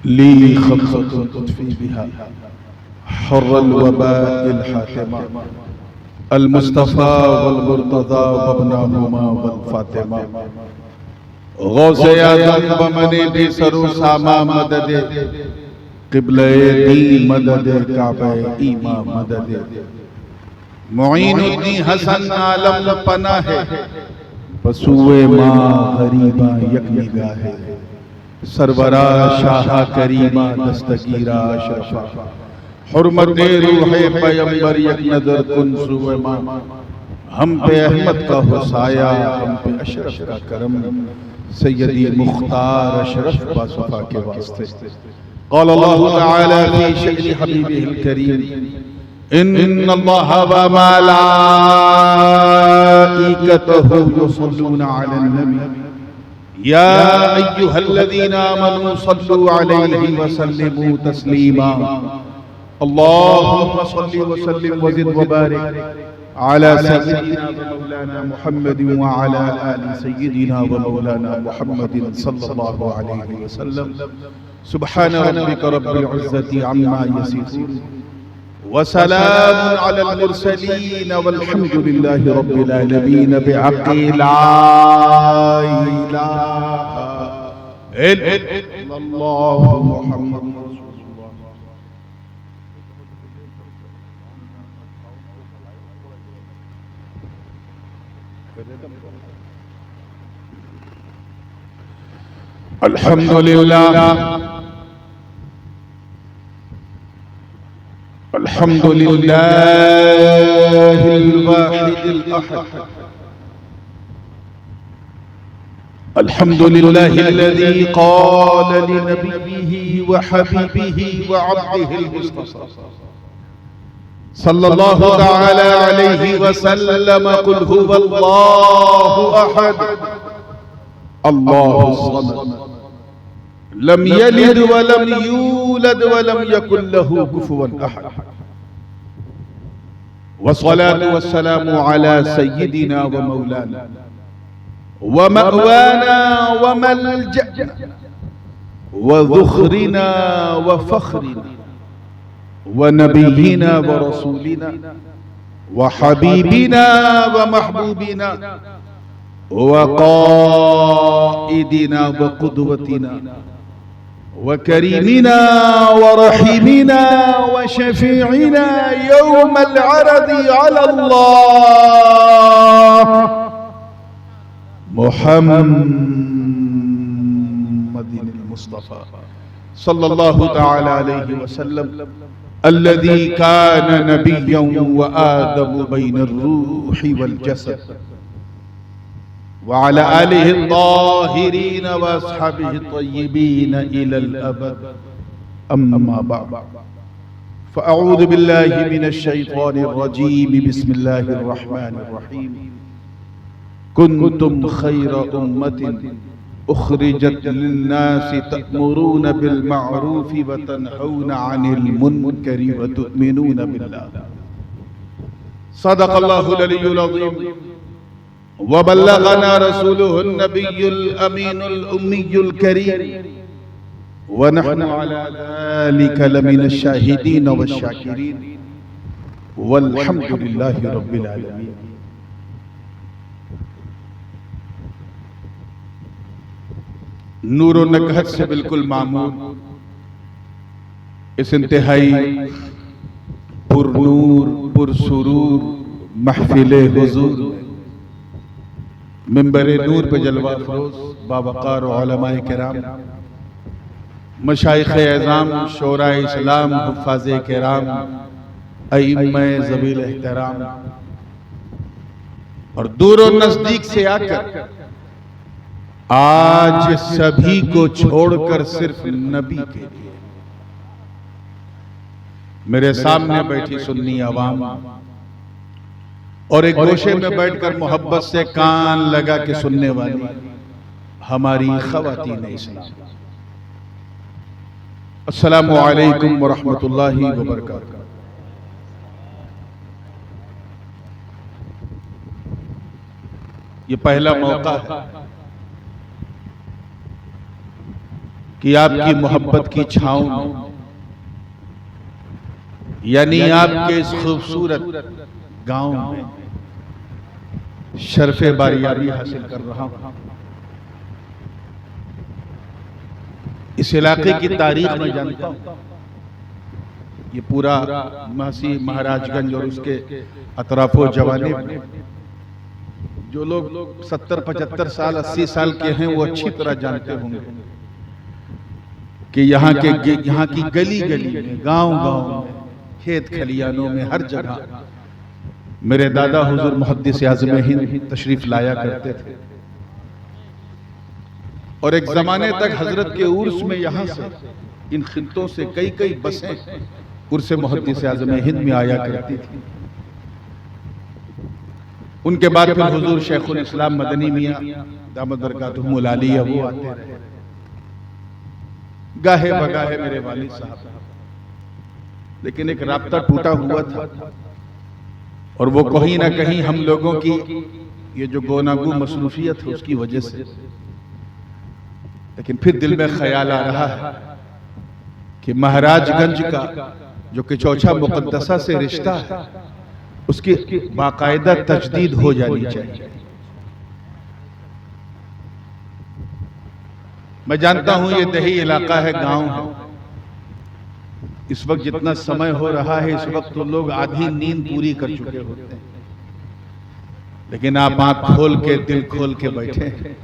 ली खब्सतुन तुत्फी बिहा हर्रल वबाइल हातिमा अल मुस्तफ़ा वल मुर्तज़ा वब्नाहुमा वल फातिमा गौसे आज़म बमने भी सरो सामा मददे क़िबले दी मददे काबे ईमा मददे मुईनुद्दीन हसन आलम पनाह बसुए माँ गरीबा यक निगाहे सरवरा शाह करीमा दस्तगीरा अशरफा हुर्मत रूहे पैगंबर यक नजर कुन सुए माँ हम पे अहमद का हुसाया हम पे अशरफ का करम सैयदी मुख्तार अशरफ बासुफा के वास्ते क़ाल अल्लाहु तआला फी शअनि हबीबिहिल करीम इन्नल्लाह व मलाइकतहु युसल्लूना अलन नबी या अय्युहल्लज़ीना आमनू सल्लु अलैहि व सल्लिमू तस्लीमा अल्लाहुम्मा सल्लि व सल्लिम व ज़िद व बारिक अला सय्यिदिना व मौलाना मुहम्मद व अला आलि सय्यिदिना व मौलाना मुहम्मद सल्लल्लाहु अलैहि व सल्लम सुब्हान रब्बिका रब्बिल इज़्ज़ति अम्मा यसिफून व सलामुन अलल मुरसलीन वल्हम्दुलिल्लाहि रब्बिल आलमीन बिहक़्क़ि ला इलाहा इल्लल्लाहु मुहम्मदुर रसूलुल्लाह। अल्हम्दुलिल्लाह अल्हम्दुलिल्लाहिल वाहिदिल अहद अल्हम्दुलिल्लाहिल्लज़ी क़ाल लिनबिय्यिही व हबीबिही व अब्दिहिल मुस्तफ़ा सल्लल्लाहु तआला अलैहि व सल्लम क़ुल हुवल्लाहु अहद अल्लाहुस समद लम यलिद व लम यूलद व लम यकुल लहू कुफुवन अहद वस्सलातु वस्सलामु अला सय्यिदिना व मौलाना व मअवाना व मलजअना व ज़ुख़रिना व फ़ख़्रिना व नबिय्यिना व रसूलिना व हबीबिना व महबूबिना व क़ाइदिना व क़ुदवतिना व करीमिना व रहीमिना व शफ़ीइना यौमल अरज़ि अलल्लाह मुहम्मदिल मुस्तफ़ा सल्लल्लाहु तआला अलैहि वसल्लम अल्लज़ी कान नबिय्यन व आदम बैनर रूहि वल जसद व अला आलिहि त्ताहिरीन व अस्हाबिहि त्तय्यिबीन इलल अबद अम्मा बअद फ़अऊज़ु बिल्लाहि मिनश शैतानिर रजीम बिस्मिल्लाहिर रहमानिर रहीम कुन्तुम खैर उम्मतिन उखरिजत लिन्नासि तअमुरून बिल मअरूफि व तनहौना अनिल मुनकरि व तु'मिनून बिल्लाह सदक़ल्लाहुल अलियुल अज़ीम व बल्लगना रसूलुहुन नबियुल अमीनुल उम्मियुल करीम व नहनु अला ज़ालिका लमिनश शाहिदीन वश शाकिरीन वल्हम्दुलिल्लाहि रब्बिल आलमीन। नूर व नकहत से बिल्कुल मामूल इस इंतहाई पुरनूर पुरसुरूर महफिले हुजूर मिंबरे नूर पे जलवा फरोज बावकार उलमाए किराम मशाइख एज़ाम शोराए इस्लाम हुफ़ाज़े किराम अइम्मे ज़वील एहतराम और दूर और नजदीक से आकर आज सभी को छोड़कर सिर्फ नबी के लिए मेरे सामने बैठी सुन्नी अवाम और एक गोशे में बैठकर मोहब्बत से कान लगा के सुनने वाली हमारी ख़वातीन इस्लाम, अस्सलामु अलैकुम व रहमतुल्लाहि व बरकातुहू। ये पहला मौका है कि आपकी मोहब्बत की छांव में, यानी आपके इस खूबसूरत गांव में शर्फे बारियाबी हासिल कर रहा हूं। इस इलाके की तारीख में जानता हूं। ये पूरा महसी, महाराजगंज और उसके अतराफो जवानी जो लोग 70-75 साल 80 साल के हैं वो अच्छी तरह जानते होंगे कि यहाँ की गली गली में, गांव गांव में, खेत खलियानों में, हर जगह मेरे दादा हुजूर मुहद्दिस आज़म हिंद तशरीफ लाया करते थे। और एक जमाने तक हजरत के उर्स में यहाँ से इन खित्तों से कई कई बसें उर्स मुहद्दिस आज़म हिंद में आया करती थी। उनके बाद फिर हुजूर शेखुल इस्लाम मदनी मियां दामद बरकातुहुल आलिया वो आते रहे, गाहे बगाहे मेरे वालिद साहब, लेकिन एक राब्ता टूटा हुआ था और वो कहीं ना कहीं हम लोगों की ये जो गोनागू मसरूफियत है उसकी वजह से। लेकिन फिर दिल में ख्याल आ रहा है कि महाराजगंज का जो कि चौथा मुकद्दसा से रिश्ता है उसकी बाकायदा तजदीद हो जानी चाहिए। मैं जानता हूं ये दही इलाका है, गांव है। इस वक्त जितना समय हो रहा है इस वक्त तो लोग आधी नींद पूरी कर चुके होते हैं, लेकिन आप आंख खोल के दिल खोल के बैठे हैं।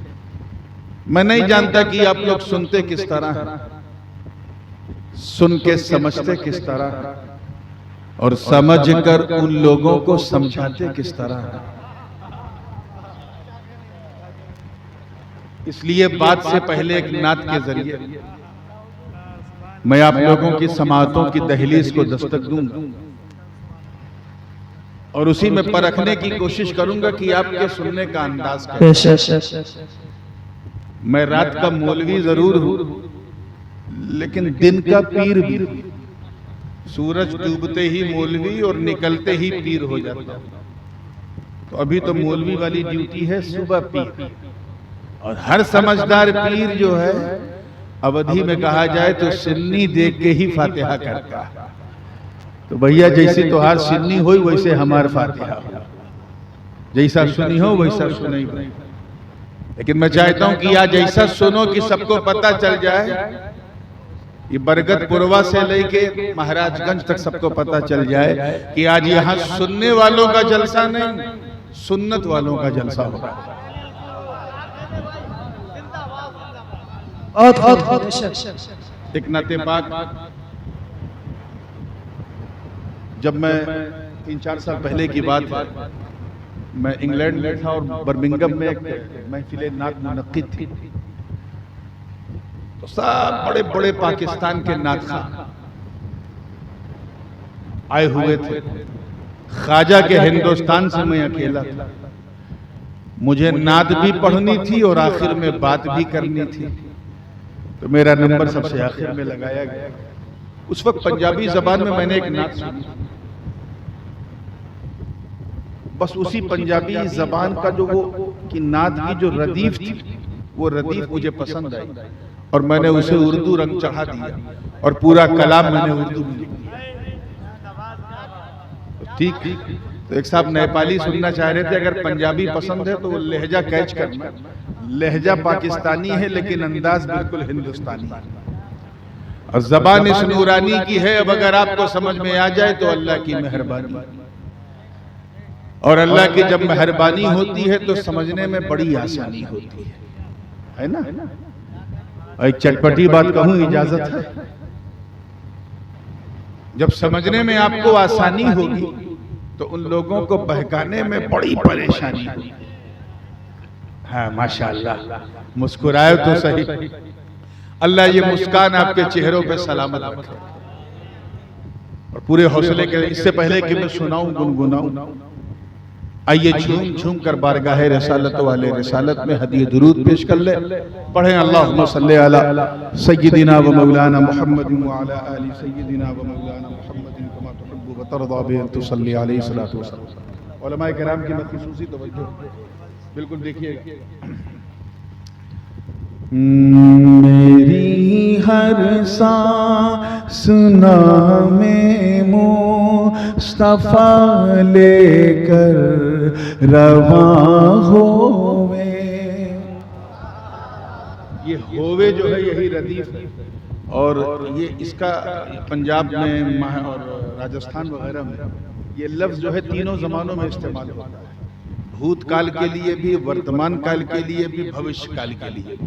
मैं नहीं जानता कि आप लोग सुनते किस तरह हैं, सुन के समझते किस तरह हैं और समझ कर उन लोगों को समझाते किस तरह हैं। इसलिए बात से पहले एक नात के जरिए मैं आप लोगों की समाअतों की दहलीज को दस्तक दूंगा और उसी में परखने की कोशिश करूंगा कि आपके सुनने का अंदाज कैसा। मैं रात का मौलवी जरूर हूं, लेकिन दिन का पीर भी। सूरज डूबते ही मौलवी और निकलते ही पीर हो जाता हूं। तो अभी तो मौलवी वाली ड्यूटी है सुबह पीर, और हर समझदार पीर जो है अवधि में कहा जाए तो सिन्नी देख के ही फातिहा करता। तो भैया जैसी तोहार सिन्नी हो वैसे हमार फातिहा हो, जैसा सुनी हो वैसा सुनी हो। लेकिन मैं चाहता हूं कि आज ऐसा सुनो कि सबको पता चल जाए, ये बरगदपुरवा से लेके महाराजगंज तक सबको पता चल जाए कि आज यहाँ सुनने वालों का जलसा नहीं, सुन्नत वालों का जलसा होगा। एक नाते पाक, जब मैं 3-4 साल पहले की बात है, मैं इंग्लैंड में था और बर्मिंघम में एक महफिल नात मुनक्किद थी। तो सब बड़े बड़े पाकिस्तान के नातखा आए हुए थे। ख्वाजा के हिंदुस्तान से मैं अकेला था। मुझे नात भी पढ़नी थी और आखिर में बात भी करनी थी, तो मेरा नंबर सबसे आखिर में लगाया गया। उस वक्त पंजाबी जबान में मैंने एक नात सुनी, बस उसी पंजाबी जबान का जो वो कि नात की जो रदीफ थी वो रदीफ मुझे पसंद आई और मैंने उसे उर्दू रंग चढ़ा दिया और पूरा कलाम मैंने उर्दू में लिख दिया। ठीक, तो एक साहब नेपाली सुनना चाह रहे थे, अगर पंजाबी पसंद है तो वो लहजा कैच करना। लहजा पाकिस्तानी है लेकिन अंदाज बिल्कुल हिंदुस्तानी है और जबान इस नूरानी की है। अब अगर आपको समझ में आ जाए तो अल्लाह की मेहरबानी, और अल्लाह की जब मेहरबानी होती है तो समझने में बड़ी आसानी होती है ना। और एक चटपटी बात कहूं, इजाजत है, जब समझने में आपको आसानी होगी तो उन लोगों को बहकाने में बड़ी परेशानी होगी। हाँ माशाअल्लाह, मुस्कुराए तो सही। अल्लाह ये मुस्कान आपके चेहरों पे सलामत रखे और पूरे हौसले के। इससे पहले कि मैं सुनाऊं गुनगुनाऊं, आइए झूम झूम कर बारगाह रिसालत वाले रिसालत में हदीये दुरूद पेश कर ले। पढ़ें अल्लाहुम्मा सल्ली अला सय्यिदिना व मौलाना मुहम्मद व अला आलि सय्यिदिना व मौलाना मुहम्मद कमा तुहिब्बु व तर्दा बि अन तुसल्ली अलैहि सलातु व सलाम। उलमाए किराम की खुसूसी तवज्जो, बिल्कुल देखिएगा। मेरी हर सांस नामे मुस्तफा लेकर रवां होवे। ये होवे जो है यही रदीफ है, और ये इसका पंजाब में और राजस्थान वगैरह में ये लफ्ज़ जो है तीनों ज़मानों में इस्तेमाल होता है, भूतकाल के लिए भी, वर्तमान काल के लिए भी, भविष्य काल के लिए।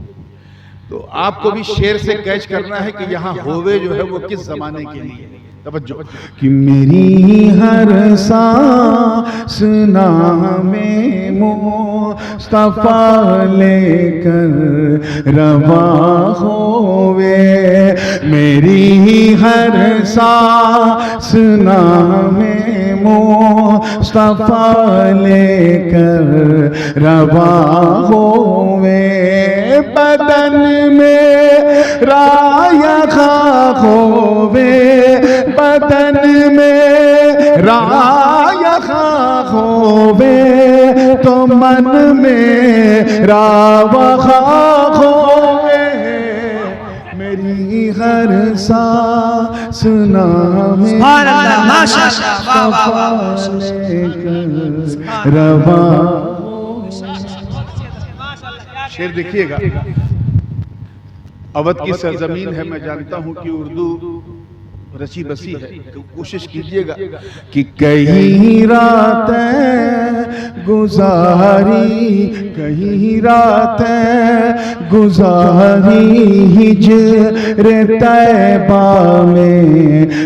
तो आपको भी शेर से कैच करना है कि यहाँ होवे जो है वो किस जमाने के लिए। तवज्जो कि मेरी हर सांस नामे मुस्तफा लेकर रवां होवे। मेरी हर सांस नामे मुस्तफा लेकर रवां होवे। बदन में राया होवे, बदन में राया होवे, तो मन में रावा होवे। मेरी हर सांस नामे मुस्तफा लेकर रवां। शेर देखिएगा, अवध की सरजमीन है, मैं जानता हूं कि उर्दू रची बसी है, तो कोशिश कीजिएगा कि कई रातें गुजारी, कई रातें गुजारी हिज्र तैबा में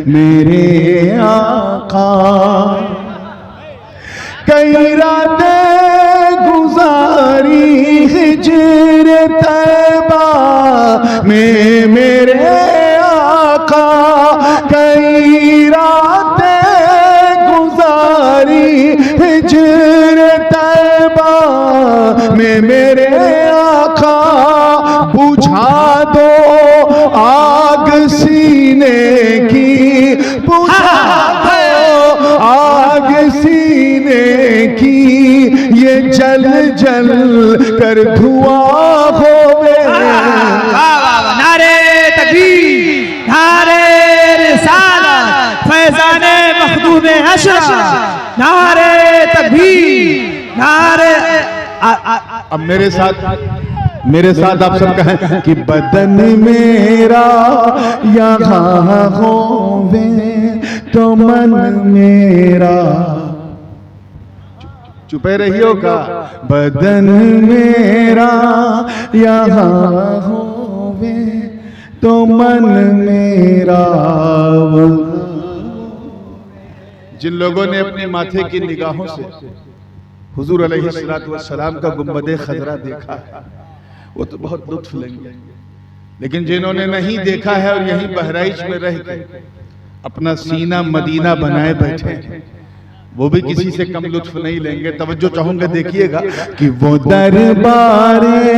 मेरे आका। कई रातें गुजारी हिज्र तैबा में मेरे आका। कई रातें गुजारी हिज्र तैबा में मेरे आका। बुझा दो आग सीने की, बुझा दो आग सीने की, ये जल जल कर धुआं होवे। नारे तकबीर, नारे रिसालत, फैज़ाने मखदूम अशरफ, नारे तकबीर, नारे। अब मेरे साथ आप सब कहें कि बदन मेरा यहाँ होवे, तो मन मेरा। चुपे रहियो का। बदन मेरा यहाँ होवे, तो मन मेरा। जिन लोगों ने अपने माथे की निगाहों से हुजूर अलैहिस्सलातु वस्सलाम का गुंबदे खजरा देखा है, वो तो बहुत लुत्फ लेंगे, लेकिन जिन्होंने नहीं देखा है और यहीं बहराइच में रह के अपना सीना मदीना बनाए बैठे हैं, वो भी किसी से कम लुत्फ नहीं लेंगे। तवज्जो चाहूंगा, देखिएगा कि वो दरबारे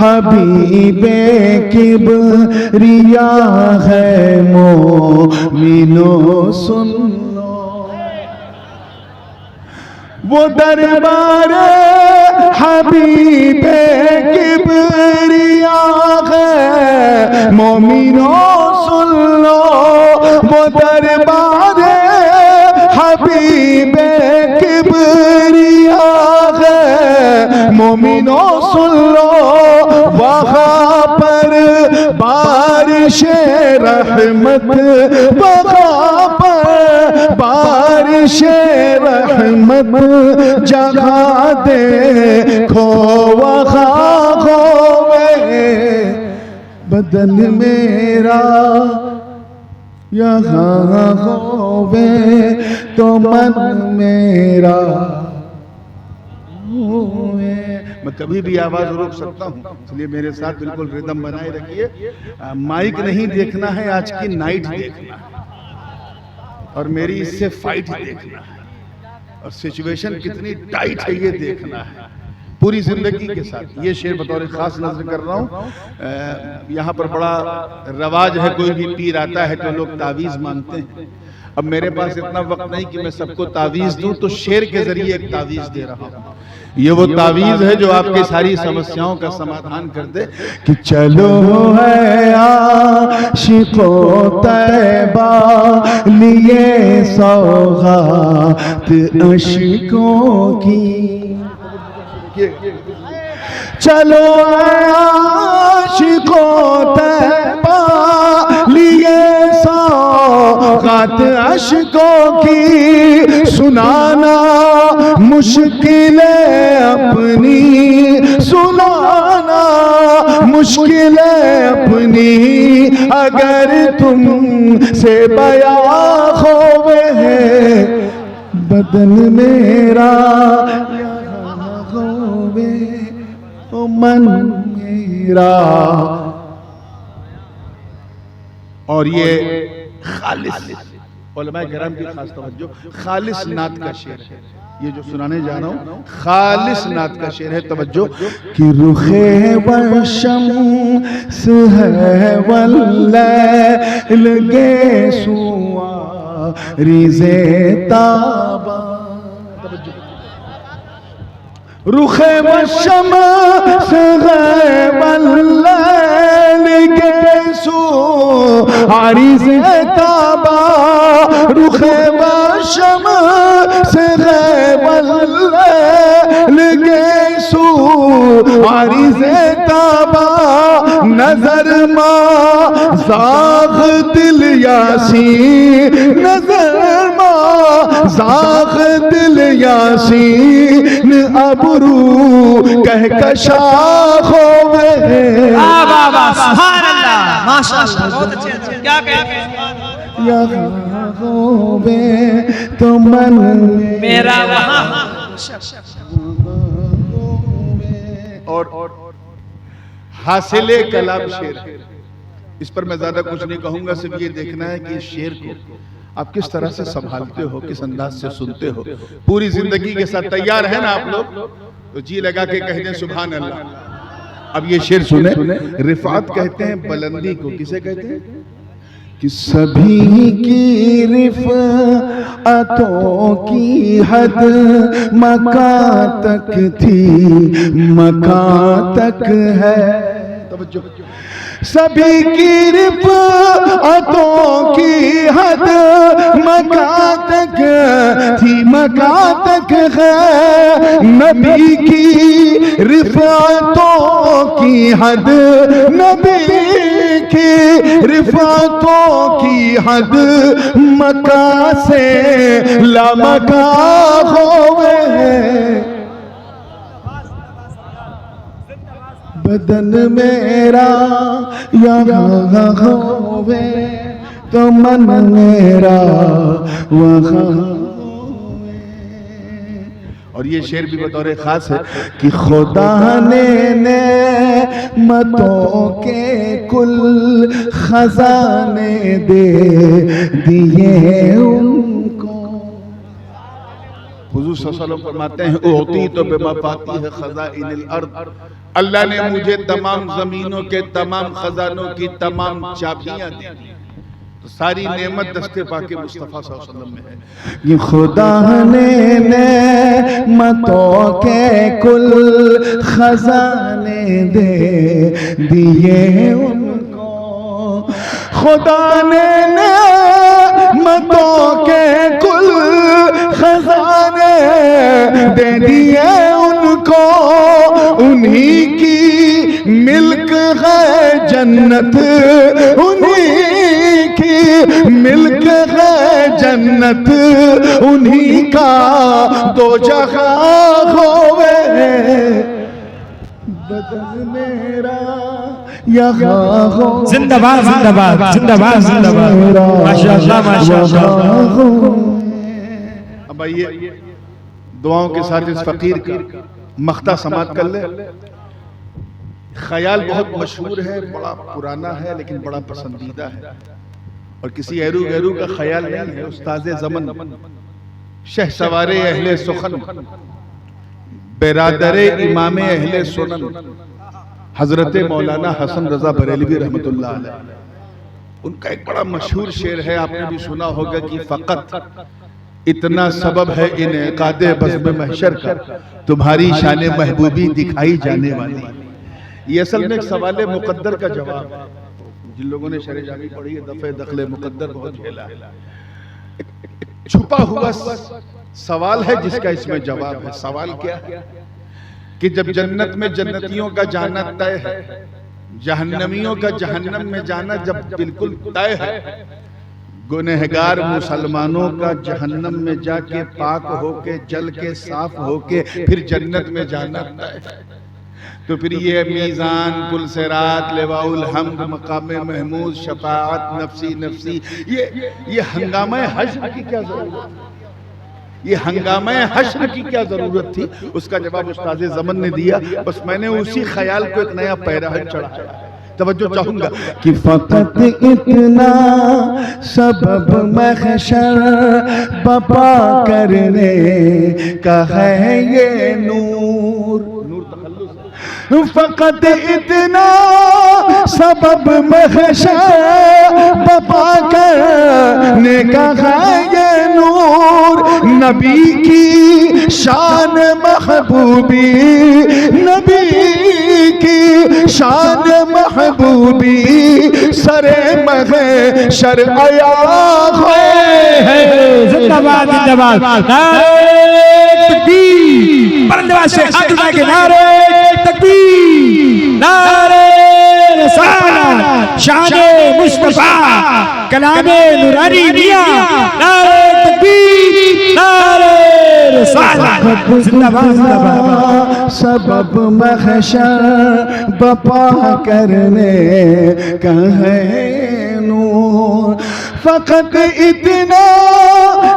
हबीबे किबरिया है मोमिनो सुन लो। वो दरबारे हबीबे किबरिया है मोमिनो सुन लो। वो दरबारे हबीबे किबरिया है मोमिनो सुन लो। वहाँ पर बारिश रहमत, वहाँ पर बारिश रहमत जगा दे खो वहाँ होवे। बदन मेरा यहाँ होवे, तो मन मेरा होवे। मैं कभी भी आवाज रोक सकता हूँ, इसलिए मेरे साथ बिल्कुल रिदम बनाए रखिए। माइक नहीं देखना है, आज की नाइट देखना है और मेरी इससे फाइट देखना है, और सिचुएशन कितनी टाइट है ये देखना है पूरी जिंदगी के साथ। ये शेर बतौर खास नजर कर रहा हूँ। यहाँ पर बड़ा रवाज है, कोई भी पीर आता है तो लोग तावीज़ मांगते हैं। अब मेरे पास इतना वक्त नहीं कि मैं सबको तावीज दूं, तो शेर के जरिए एक तावीज दे रहा हूं। ये वो तावीज है जो आपकी सारी समस्याओं का समाधान कर दे कि चलो है आशिको तैबा लिए सौगात अशिकों की, चलो आशिको तैबा लिए सौगात अशिकों की, सुनाना मुश्किलें अपनी, सुनाना मुश्किलें अपनी, अगर तुम से बयां खोवे है बदन मेरा, खोवे ओ मन मेरा। और ये खालिस उलमा करम की खास तवज्जो, खालिस नात का शेर है ये जो सुनाने जा रहा हूं, खालिस नात का शेर है। तवज्जो कि रुखे वशम्स है वल्लैल गे सुआ रिज़े ताबा, रुखे वशम्स है वल्लैल गे सुआ रिज़े ताबा, रुखे वशम्स है वल्लैल गे सुआ रिज़े ताबा, नजर मा ज़ाग़ दिल यासी, नजर मा ज़ाग़ दिल यासीन, अबरू कहकशा खोवे। वाह वाह सुभान अल्लाह, माशाअल्लाह, बहुत अच्छे, क्या कहते हैं, यहाँ खोवे तो मन मेरा वहाँ। और हासिले कलाम शेर है। इस पर मैं ज्यादा कुछ नहीं कहूंगा, सिर्फ ये देखना है कि शेर को आप किस तरह से संभालते हो, किस अंदाज से सुनते हो। पूरी जिंदगी के साथ तैयार है ना आप लोग, तो जी लगा के कह दें सुभान अल्लाह। अब ये शेर सुने। रिफात कहते हैं बुलंदी को, किसे कहते हैं कि सभी की रिफ़अतों की हद मका तक थी, मका तक है। तवज्जो, सभी की रिफ़अतों की हद मका तक थी, मका तक है। नबी की रिफ़अतों की हद, नबी की रिफ़अतों की हद मका से लामका होवे, बदन मेरा यहाँ होवे तो मन मेरा वहाँ। और ये शेर भी बतौर खास है कि खुदा ने मतों के कुल खजाने दे दिए उनको। हुजूर सल्लल्लाहु अलैहि वसल्लम फरमाते हैं ओती तो बेमफाती है खज़ाइनिल अर्द, अल्लाह ने मुझे तमाम जमीनों के तमाम खजानों की तमाम चाबियां दी। तो सारी नेमत दस्ते पाके मुस्तफा सल्लल्लाहु अलैहि वसल्लम में है। ये खुदा ने मतों के कुल खजाने दे दिए उनको, खुदा ने मतों के कुल खजाने दे दिए उनको। उन्हीं की मिल्क है जन्नत, उन्हीं की मिल्क है जन्नत, उन्हीं का दो जहां होवे, बदन मेरा यहाँ हो। जिंदाबाद जिंदाबाद जिंदाबाद जिंदाबाद, माशाअल्लाह माशाअल्लाह। अब आइए दुआओं के साथ इस फकीर का मख्ता समात कर ले। ख्याल बहुत मशहूर है, बड़ा पुराना है, लेकिन बड़ा पसंदीदा है और किसी एरू गैरू का ख्याल नहीं है। उस्ताद ज़मन शहसवारे अहले सुखन बेरादरे इमामे अहले सुनन हजरत मौलाना हसन रजा बरेलवी रहमतुल्लाह अलैह, उनका एक बड़ा मशहूर शेर है, आपने भी सुना होगा कि फकत इतना सबब है इनेकादे बज़्म महशर का, तुम्हारी शान महबूबी दिखाई जाने वाली। ये असल में एक सवाल मुकद्दर का जवाब है। जिन लोगों ने शरह जामी पढ़ी है, दफ़े दखले मुकद्दर बहुत झेला है। छुपा हुआ सवाल है जिसका इसमें जवाब है। सवाल क्या है कि जब जन्नत में जन्नतियों का जाना तय है, जहन्नमियों का जहन्नम में जाना जब बिल्कुल तय है, गुनहगार मुसलमानों का जहन्नम में जाके पाक होके जल के साफ होके फिर जन्नत में जाना तय है, तो फिर ये मीज़ान, पुल सिरात, लिवाउल हम्द, मकामे महमूद, शफाअत, नफ्सी नफ्सी, ये हंगामा हश्र की क्या जरूरत थी? ये हंगामा हश्र की क्या जरूरत थी? उसका जवाब उस्ताद ज़मन ने दिया। बस मैंने उसी ख्याल को एक नया पैरा चढ़ाया। तवज्जो चाहूंगा कि फकत इतना सबब महशर बपा करने का है ये नूर। फकत इतना सबब महशर बपा करने का है ये नूर। नबी की शान महबूबी, नबी की शान महबूबी सरे महशर आया है। जिंदाबाद जिंदाबाद, नारे तकबीर, बुलंद से हाथ उठा के नारे तकबीर, नारे रिसालत, शाने मुस्तफा, कलामे नूरानी मियां, नारे तकबीर, नारे रिसालत, जिंदाबाद जिंदाबाद। सबब महशर बपा करने का है नूर। फकत इतना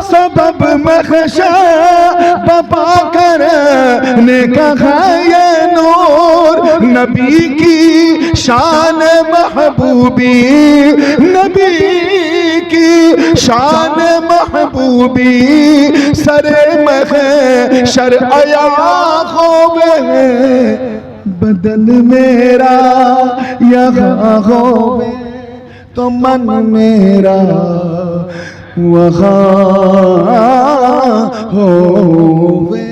सबब महशर बपा करने का है ये नूर। नबी की शान महबूबी, नबी की शान महबूबी सरे महशर आया होवे। बदन मेरा यहाँ होवे तो मन मेरा वहाँ होवे।